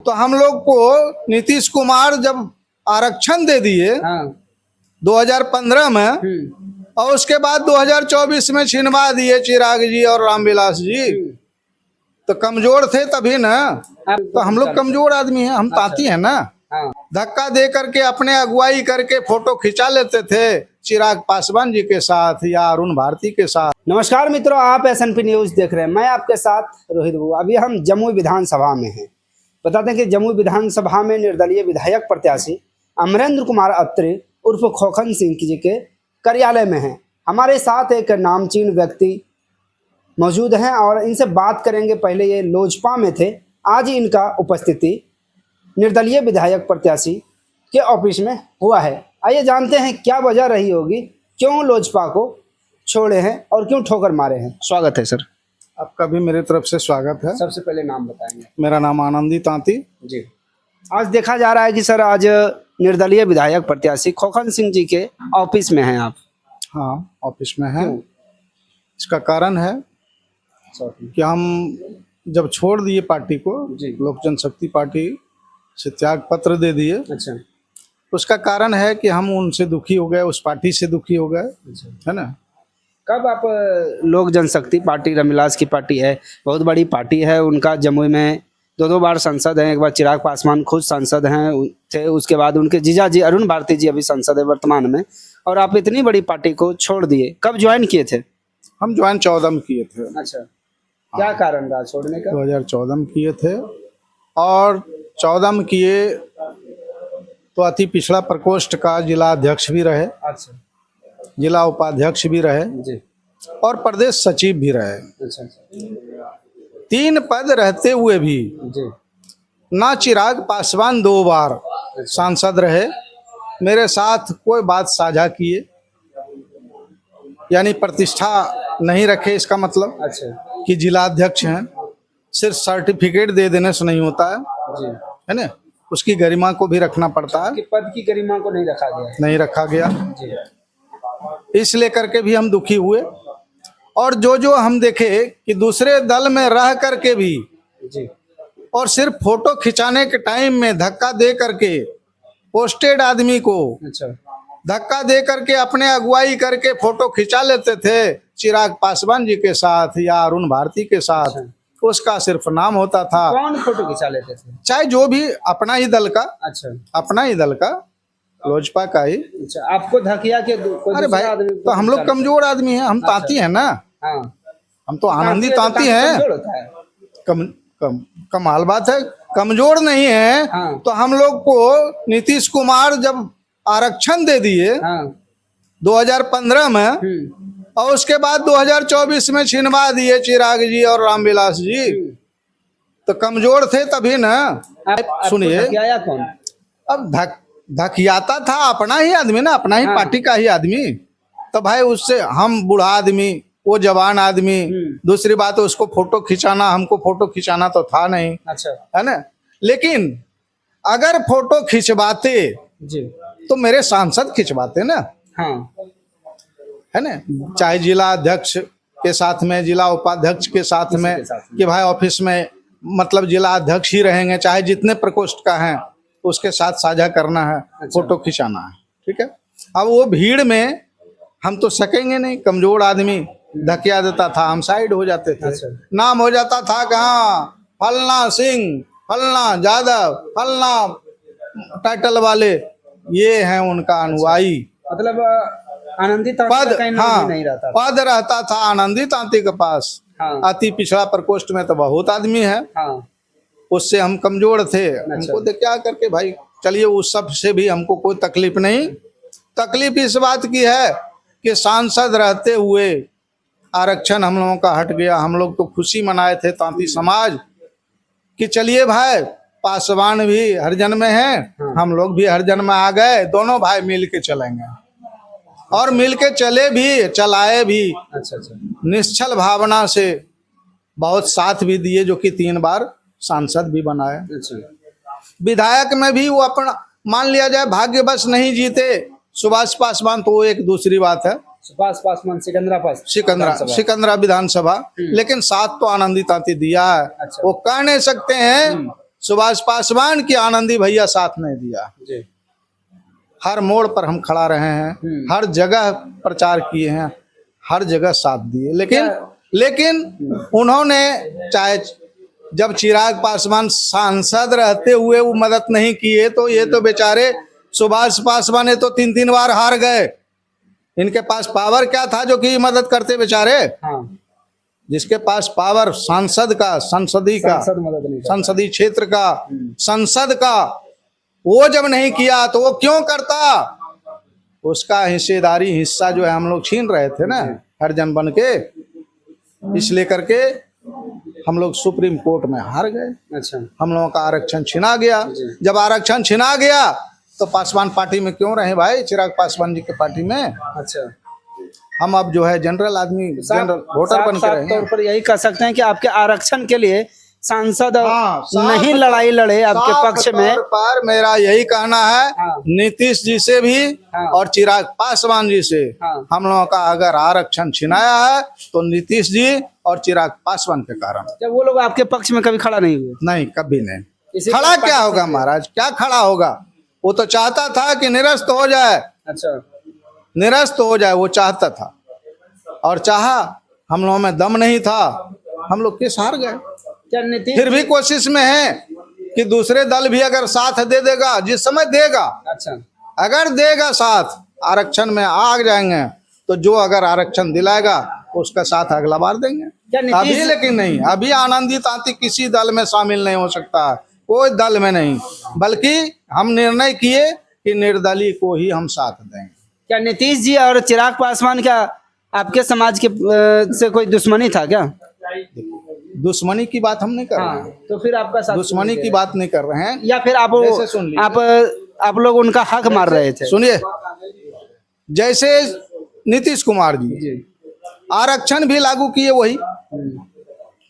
तो हम लोग को नीतीश कुमार जब आरक्षण दे दिए 2015 में और उसके बाद 2024 में छिनवा दिए चिराग जी और रामविलास जी, तो कमजोर थे तभी ना। तो हम लोग कमजोर आदमी हैं, हम ताती हैं ना। धक्का दे करके अपने अगुवाई करके फोटो खिंचा लेते थे चिराग पासवान जी के साथ या अरुण भारती के साथ। नमस्कार मित्रों, आप SNP न्यूज देख रहे हैं। मैं आपके साथ रोहित बू। अभी हम जमुई विधानसभा में हैं। बताते हैं कि जमुई विधानसभा में निर्दलीय विधायक प्रत्याशी अमरेंद्र कुमार अत्री उर्फ खोखन सिंह जी के कार्यालय में हैं। हमारे साथ एक नामचीन व्यक्ति मौजूद हैं और इनसे बात करेंगे। पहले ये लोजपा में थे, आज इनका उपस्थिति निर्दलीय विधायक प्रत्याशी के ऑफिस में हुआ है। आइए जानते हैं क्या वजह रही होगी, क्यों लोजपा को छोड़े हैं और क्यों ठोकर मारे हैं। स्वागत है सर। आपका भी मेरे तरफ से स्वागत है। सबसे पहले नाम बताएंगे। मेरा नाम आनंदी तांती जी। आज देखा जा रहा है कि सर आज निर्दलीय विधायक प्रत्याशी खोखन सिंह जी के ऑफिस में हैं आप। हाँ, ऑफिस में है। इसका कारण है कि हम जब छोड़ दिए पार्टी को, लोक जनशक्ति पार्टी से त्याग पत्र दे दिए। अच्छा। उसका कारण है कि हम उनसे दुखी हो गए, उस पार्टी से दुखी हो गए। अच्छा। है ना। कब आप लोक जनशक्ति पार्टी रामविलास की पार्टी है, बहुत बड़ी पार्टी है, उनका जमुई में दो बार सांसद हैं। एक बार चिराग पासवान खुद सांसद हैं थे, उसके बाद उनके जीजा जी अरुण भारती जी अभी सांसद है वर्तमान में, और आप इतनी बड़ी पार्टी को छोड़ दिए। कब ज्वाइन किए थे? हम ज्वाइन 14 में किए थे। अच्छा, क्या कारण रहा छोड़ने का? 2014 में किए थे और 14 में किए तो अति पिछड़ा प्रकोष्ठ का जिला अध्यक्ष भी रहे। अच्छा। जिला उपाध्यक्ष भी रहे जी। और प्रदेश सचिव भी रहे। अच्छा। 3 पद रहते हुए भी जी। ना चिराग पासवान 2 बार सांसद रहे, मेरे साथ कोई बात साझा किए, यानी प्रतिष्ठा नहीं रखे। इसका मतलब अच्छा कि जिला अध्यक्ष हैं, सिर्फ सर्टिफिकेट दे देने से नहीं होता है। जी। है ना, उसकी गरिमा को भी रखना पड़ता है। कि पद की गरिमा को नहीं रखा गया। नहीं रखा गया, जी। इसलिए करके भी हम दुखी हुए। और जो हम देखे कि दूसरे दल में रह करके भी जी। और सिर्फ फोटो खिंचाने के टाइम में धक्का दे करके पोस्टेड आदमी को अच्छा। धक्का दे करके अपने अगुवाई करके फोटो खिंचा लेते थे चिराग पासवान जी के साथ या अरुण भारती के साथ। अच्छा। उसका सिर्फ नाम होता था। कौन फोटो खिंचा लेते थे? चाहे जो भी, अपना ही दल का। अच्छा। अपना ही दल का, लोजपा का ही। अच्छा, आपको धकिया के अरे भाई, तो हम लोग कमजोर आदमी हैं, हम ताती हैं ना। हाँ। हम तो आनंदी तांती हैं। कमाल बात है, कमजोर नहीं है। हाँ। तो हम लोग को नीतीश कुमार जब आरक्षण दे दिए 2015 में और उसके बाद 2024 में छिनवा दिए चिराग जी और रामविलास जी, तो कमजोर थे तभी ना। सुनिए, कौन? अब धकियाता था अपना ही आदमी ना, अपना ही पार्टी का ही आदमी। तो भाई उससे हम बूढ़ा आदमी, वो जवान आदमी। दूसरी बात है, उसको फोटो खिंचाना, हमको फोटो खिंचाना तो था नहीं। अच्छा। है ना। लेकिन अगर फोटो खिंचवाते जी तो मेरे सांसद खिंचवाते ना। हाँ। है ना, चाहे जिला अध्यक्ष के साथ में, जिला उपाध्यक्ष के साथ में, कि भाई ऑफिस में मतलब जिला अध्यक्ष ही रहेंगे, चाहे जितने प्रकोष्ठ का है उसके साथ साझा करना है। अच्छा। फोटो खिंचाना है, ठीक है। अब वो भीड़ में हम तो सकेंगे नहीं, कमजोर आदमी धकिया देता था, हम साइड हो जाते थे। अच्छा। नाम हो जाता था कहाँ, फलना सिंह, फलना यादव, फलना टाइटल वाले, ये हैं उनका अनुयायी। मतलब आनंदी पद, हाँ, नहीं रहता, पद रहता था आनंदी तांती के पास। हाँ। अति पिछड़ा प्रकोष्ठ में तो बहुत आदमी है। हाँ। उससे हम कमजोर थे। अच्छा। हमको देख क्या करके भाई, चलिए उस सब से भी हमको कोई तकलीफ नहीं। तकलीफ इस बात की है कि सांसद रहते हुए आरक्षण हम लोगों का हट गया। हम लोग तो खुशी मनाए थे तांती समाज कि चलिए भाई, पासवान भी हरिजन में है। हाँ। हम लोग भी हरिजन में आ गए, दोनों भाई मिल के चलेंगे। और मिल के चले भी, चलाए भी। अच्छा। निश्चल भावना से बहुत साथ भी दिए, जो कि 3 बार सांसद भी बनाए। अच्छा। विधायक में भी वो अपना मान लिया जाए भाग्यवश नहीं जीते सुभाष पासवान, तो वो एक दूसरी बात है। सुभाष पासवान सिकंदरा विधानसभा, लेकिन साथ तो आनंदी तांती दिया है। अच्छा। वो कह नहीं सकते हैं सुभाष पासवान की आनंदी भैया साथ नहीं दिया। जी हर मोड़ पर हम खड़ा रहे हैं, हर जगह प्रचार किए हैं, हर जगह साथ दिए, लेकिन उन्होंने चाहे जब चिराग पासवान सांसद रहते हुए वो मदद नहीं किए, तो ये तो बेचारे सुभाष पासवान ने तो 3-3 बार हार गए। इनके पास पावर क्या था जो कि मदद करते बेचारे? हाँ, जिसके पास पावर सांसद का, सांसद मदद नहीं करता। संसदीय क्षेत्र का, संसद का, वो जब नहीं किया तो वो क्यों करता? उसका हिस्सेदारी हिस्सा जो है हम लोग छीन रहे थे ना, हरिजन बन के, इसलिए करके हम लोग सुप्रीम कोर्ट में हार गए। अच्छा, हम लोगों का आरक्षण छिना गया। जब आरक्षण छिना गया तो पासवान पार्टी में क्यों रहे भाई, चिराग पासवान जी के पार्टी में? अच्छा, हम अब जो है जनरल आदमी, जनरल वोटर बन के साफ रहे तौर हैं। पर यही कह सकते हैं कि आपके आरक्षण के लिए सांसद हाँ, साफ नहीं लड़ाई लड़े आपके साफ पक्ष में। तौर पर मेरा यही कहना है, हाँ। नीतीश जी से भी हाँ। और चिराग पासवान जी से, हाँ। हम लोगों का अगर आरक्षण छिनाया है तो नीतीश जी और चिराग पासवान के कारण। जब वो लोग आपके पक्ष में कभी खड़ा नहीं हुए? नहीं, कभी नहीं। इसी खड़ा पर क्या होगा महाराज, क्या खड़ा होगा? वो तो चाहता था कि निरस्त हो जाए, अच्छा, निरस्त हो जाए, वो चाहता था और चाहा। हम लोगों में दम नहीं था, हम लोग केस हार गए। क्या नीतीश फिर भी कोशिश में है कि दूसरे दल भी अगर साथ दे देगा, जिस समय देगा, अच्छा, अगर देगा साथ, आरक्षण में आ जाएंगे तो जो अगर आरक्षण दिलाएगा उसका साथ अगला बार देंगे। क्या नीतीश- अभी लेकिन नहीं, अभी आनंदी तांती किसी दल में शामिल नहीं हो सकता, कोई दल में नहीं, बल्कि हम निर्णय किए कि निर्दलीय को ही हम साथ देंगे। क्या नीतीश जी और चिराग पासवान क्या आपके समाज के से कोई दुश्मनी था क्या? दुश्मनी की बात हम नहीं कर रहे हैं, तो फिर आपका साथ दुश्मनी की बात नहीं कर रहे हैं। या फिर जैसे सुन लीजिए। आप लोग उनका हक मार रहे थे? सुनिए, जैसे नीतीश कुमार जी आरक्षण भी लागू किए, वही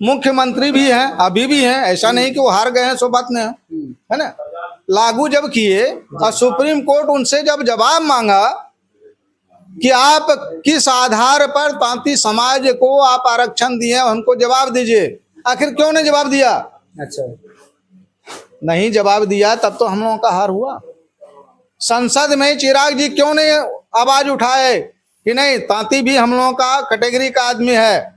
मुख्यमंत्री भी हैं, अभी भी हैं, ऐसा नहीं कि वो हार गए हैं, सो बात नहीं है ना। लागू जब किए और सुप्रीम कोर्ट उनसे जब जवाब मांगा कि आप किस आधार पर तांती समाज को आप आरक्षण दिए, हमको जवाब दीजिए, आखिर क्यों नहीं जवाब दिया? अच्छा, नहीं जवाब दिया तब तो हम लोगों का हार हुआ। संसद में चिराग जी क्यों नहीं आवाज उठाए कि नहीं, तांती भी हम लोगों का कैटेगरी का आदमी है,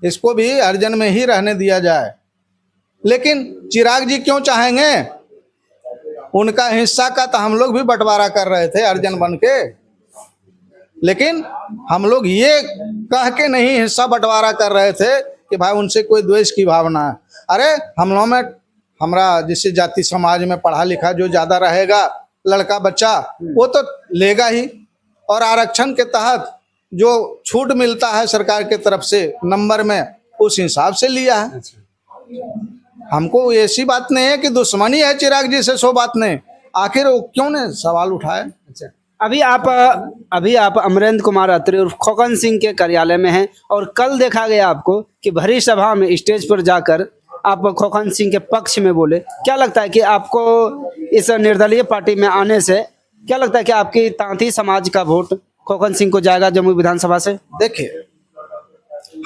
इसको भी हरिजन में ही रहने दिया जाए। लेकिन चिराग जी क्यों चाहेंगे? उनका हिस्सा का तो हम लोग भी बंटवारा कर रहे थे हरिजन बन के, लेकिन हम लोग ये कह के नहीं हिस्सा बंटवारा कर रहे थे कि भाई उनसे कोई द्वेष की भावना है। अरे हम लोगों में, हमारा जिस जाति समाज में पढ़ा लिखा जो ज्यादा रहेगा लड़का बच्चा, वो तो लेगा ही, और आरक्षण के तहत जो छूट मिलता है सरकार के तरफ से नंबर में, उस हिसाब से लिया है। हमको ऐसी बात नहीं है कि दुश्मनी है चिराग जी से, सो बात नहीं, आखिर वो क्यों ने सवाल उठाए? अच्छा, अभी आप अमरेंद्र कुमार अत्री और खोकन सिंह के कार्यालय में हैं, और कल देखा गया आपको कि भरी सभा में स्टेज पर जाकर आप खोकन सिंह के पक्ष में बोले। क्या लगता है कि आपको इस निर्दलीय पार्टी में आने से क्या लगता है कि आपकी तांती समाज का वोट खोकन सिंह को जाएगा जमुई विधानसभा से? देखिए,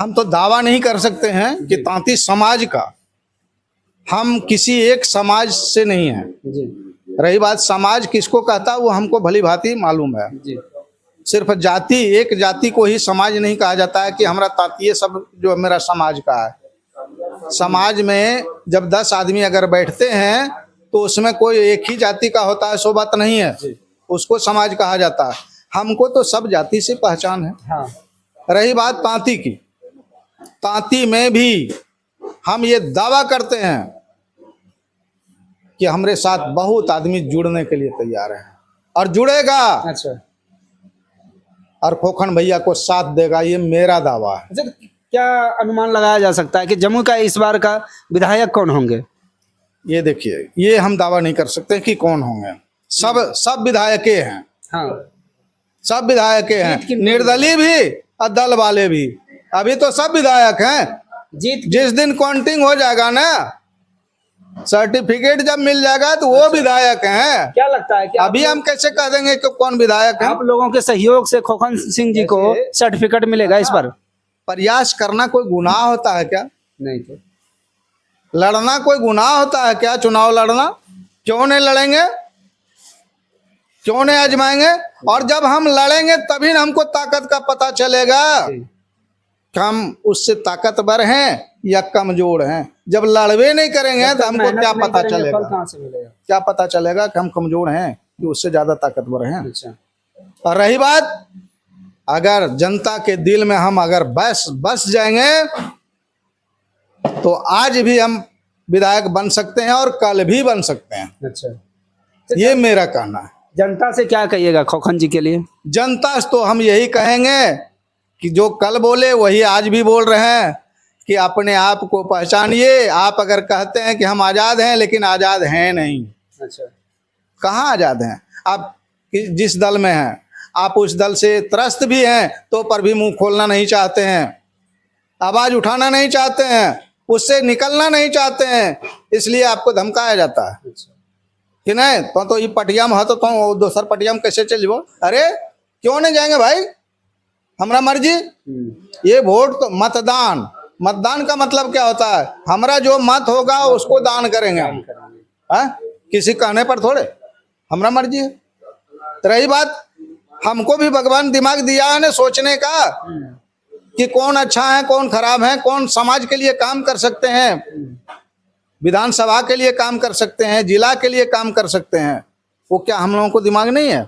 हम तो दावा नहीं कर सकते हैं कि तांती समाज का, हम किसी एक समाज से नहीं है। जी रही बात समाज किसको कहता है, वो हमको भली भांति मालूम है। जी, सिर्फ जाति, एक जाति को ही समाज नहीं कहा जाता है कि हमारा तांतीय सब जो मेरा समाज का है। समाज में जब 10 आदमी अगर बैठते हैं तो उसमें कोई एक ही जाति का होता है, सो बात नहीं है, उसको समाज कहा जाता है। हमको तो सब जाति से पहचान है। हाँ, रही बात तांती की, तांती में भी हम ये दावा करते हैं कि हमारे साथ बहुत आदमी जुड़ने के लिए तैयार है और जुड़ेगा, अच्छा, और खोखन भैया को साथ देगा, ये मेरा दावा है। अच्छा, क्या अनुमान लगाया जा सकता है कि जम्मू का इस बार का विधायक कौन होंगे? ये देखिए, ये हम दावा नहीं कर सकते कि कौन होंगे। सब विधायक हैं, हाँ, सब विधायक हैं, निर्दलीय भी और दल वाले भी, अभी तो सब विधायक हैं। जिस दिन काउंटिंग हो जाएगा ना, सर्टिफिकेट जब मिल जाएगा तो वो विधायक हैं। क्या लगता है कि अभी हम कैसे कह देंगे कि कौन विधायक है? आप लोगों के सहयोग से खोखन सिंह जी को सर्टिफिकेट मिलेगा इस बार? प्रयास करना कोई गुनाह होता है क्या? नहीं, तो लड़ना कोई गुनाह होता है क्या? चुनाव लड़ना क्यों नहीं लड़ेंगे, क्यों नहीं आजमाएंगे? और जब हम लड़ेंगे तभी ना हमको ताकत का पता चलेगा कि हम उससे ताकतवर हैं या कमजोर हैं। जब लड़वे नहीं करेंगे तो हमको क्या पता चलेगा? कहाँ से मिलेगा? क्या पता चलेगा कि हम कमजोर हैं कि उससे ज्यादा ताकतवर हैं? अच्छा, और रही बात, अगर जनता के दिल में हम अगर बस जाएंगे तो आज भी हम विधायक बन सकते हैं और कल भी बन सकते हैं। अच्छा, ये मेरा कहना है। जनता से क्या कहिएगा खोखन जी के लिए? जनता से तो हम यही कहेंगे कि जो कल बोले वही आज भी बोल रहे हैं कि अपने आप को पहचानिए। आप अगर कहते हैं कि हम आज़ाद हैं, लेकिन आज़ाद हैं नहीं। अच्छा, कहाँ आज़ाद हैं? आप जिस दल में हैं, आप उस दल से त्रस्त भी हैं तो पर भी मुंह खोलना नहीं चाहते हैं, आवाज़ उठाना नहीं चाहते हैं, उससे निकलना नहीं चाहते हैं, इसलिए आपको धमकाया जाता है अच्छा, कि नहीं तो ये पटिया में हो तो दोसर पटिया में कैसे चल जाओ? अरे क्यों नहीं जाएंगे भाई, हमारा मर्जी। ये वोट तो मतदान का मतलब क्या होता है? हमारा जो मत होगा उसको दान करेंगे हम, किसी कहने पर थोड़े, हमारा मर्जी है। तो रही बात, हमको भी भगवान दिमाग दिया है ना सोचने का कि कौन अच्छा है कौन खराब है, कौन समाज के लिए काम कर सकते हैं, विधानसभा के लिए काम कर सकते हैं, जिला के लिए काम कर सकते हैं। वो क्या हम लोगों को दिमाग नहीं है?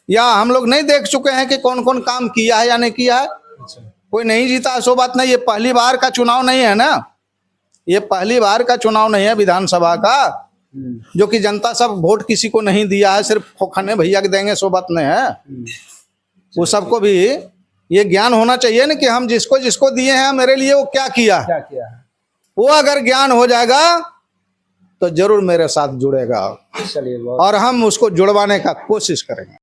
या हम लोग नहीं देख चुके हैं कि कौन कौन काम किया है या नहीं किया है? कोई नहीं जीता सो बात नहीं। ये पहली बार का चुनाव नहीं है ना, ये पहली बार का चुनाव नहीं है विधानसभा का, जो कि जनता सब वोट किसी को नहीं दिया है, सिर्फ खोखने भैया के देंगे सो बात नहीं है। वो सबको भी ये ज्ञान होना चाहिए ना कि हम जिसको जिसको दिए हैं मेरे लिए वो क्या किया है। वो अगर ज्ञान हो जाएगा तो जरूर मेरे साथ जुड़ेगा चलिए, और हम उसको जुड़वाने का कोशिश करेंगे।